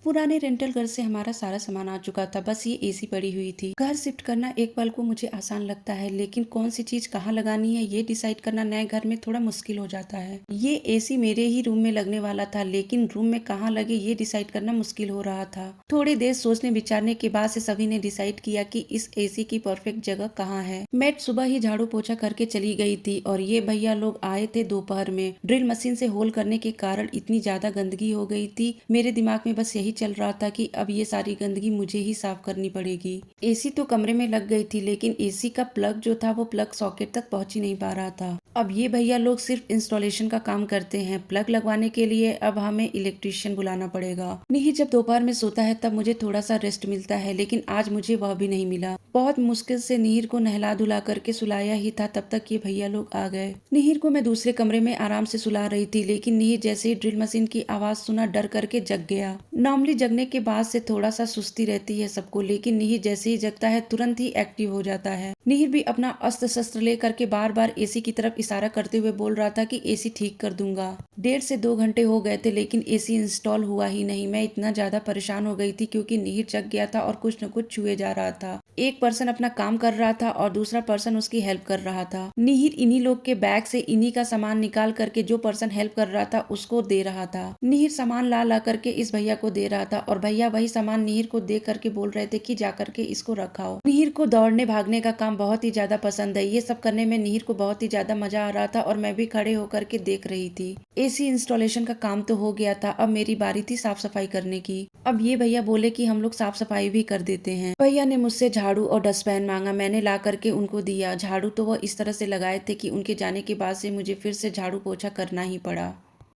पुराने रेंटल घर से हमारा सारा सामान आ चुका था, बस ये एसी पड़ी हुई थी। घर शिफ्ट करना एक पल को मुझे आसान लगता है, लेकिन कौन सी चीज कहाँ लगानी है ये डिसाइड करना नए घर में थोड़ा मुश्किल हो जाता है। ये एसी मेरे ही रूम में लगने वाला था, लेकिन रूम में कहाँ लगे ये डिसाइड करना मुश्किल हो रहा था। थोड़ी देर सोचने विचारने के बाद से सभी ने डिसाइड किया कि इस एसी की परफेक्ट जगह कहाँ है। मैं सुबह ही झाड़ू पोछा करके चली गई थी और ये भैया लोग आए थे दोपहर में। ड्रिल मशीन से होल करने के कारण इतनी ज्यादा गंदगी हो गई थी। मेरे दिमाग में बस यही चल रहा था कि अब ये सारी गंदगी मुझे ही साफ करनी पड़ेगी। एसी तो कमरे में लग गई थी, लेकिन एसी का प्लग जो था वो प्लग सॉकेट तक पहुंच ही नहीं पा रहा था। अब ये भैया लोग सिर्फ इंस्टॉलेशन का काम करते हैं, प्लग लगवाने के लिए अब हमें इलेक्ट्रीशियन बुलाना पड़ेगा। निहिर जब दोपहर में सोता है तब मुझे थोड़ा सा रेस्ट मिलता है, लेकिन आज मुझे वह भी नहीं मिला। बहुत मुश्किल से निहिर को नहला धुला करके सुलाया ही था, तब तक ये भैया लोग आ गए। निहिर को मैं दूसरे कमरे में आराम से सुला रही थी, लेकिन निहिर जैसे ही ड्रिल मशीन की आवाज सुना डर करके जग गया। नॉर्मली जगने के बाद से थोड़ा सा सुस्ती रहती है सबको, लेकिन निहिर जैसे ही जगता है तुरंत ही एक्टिव हो जाता है। निहिर भी अपना अस्त्र शस्त्र लेकर के बार बार एसी की तरफ इशारा करते हुए बोल रहा था कि एसी ठीक कर दूंगा। 1.5 से 2 घंटे हो गए थे, लेकिन एसी इंस्टॉल हुआ ही नहीं। मैं इतना ज्यादा परेशान हो गई थी क्योंकि निहिर जग गया था और कुछ न कुछ छुए जा रहा था। एक पर्सन अपना काम कर रहा था और दूसरा पर्सन उसकी हेल्प कर रहा था। निहिर इन्हीं लोग के बैग से इन्हीं का सामान निकाल करके जो पर्सन हेल्प कर रहा था उसको दे रहा था। निहिर सामान ला ला करके इस भैया को दे रहा था और भैया वही सामान निहिर को दे करके बोल रहे थे कि जा करके इसको रखाओ। निहिर को दौड़ने भागने का काम बहुत ही ज्यादा पसंद है। ये सब करने में निहिर को बहुत ही ज्यादा मजा आ रहा था और मैं भी खड़े होकर के देख रही थी। एसी इंस्टॉलेशन का काम तो हो गया था, अब मेरी बारी थी साफ सफाई करने की। अब ये भैया बोले कि हम लोग साफ सफाई भी कर देते हैं। भैया ने मुझसे झाड़ू और डस्टबिन मांगा, मैंने ला करके उनको दिया। झाड़ू तो वो इस तरह से लगाए थे कि उनके जाने के बाद से मुझे फिर से झाड़ू पोछा करना ही पड़ा।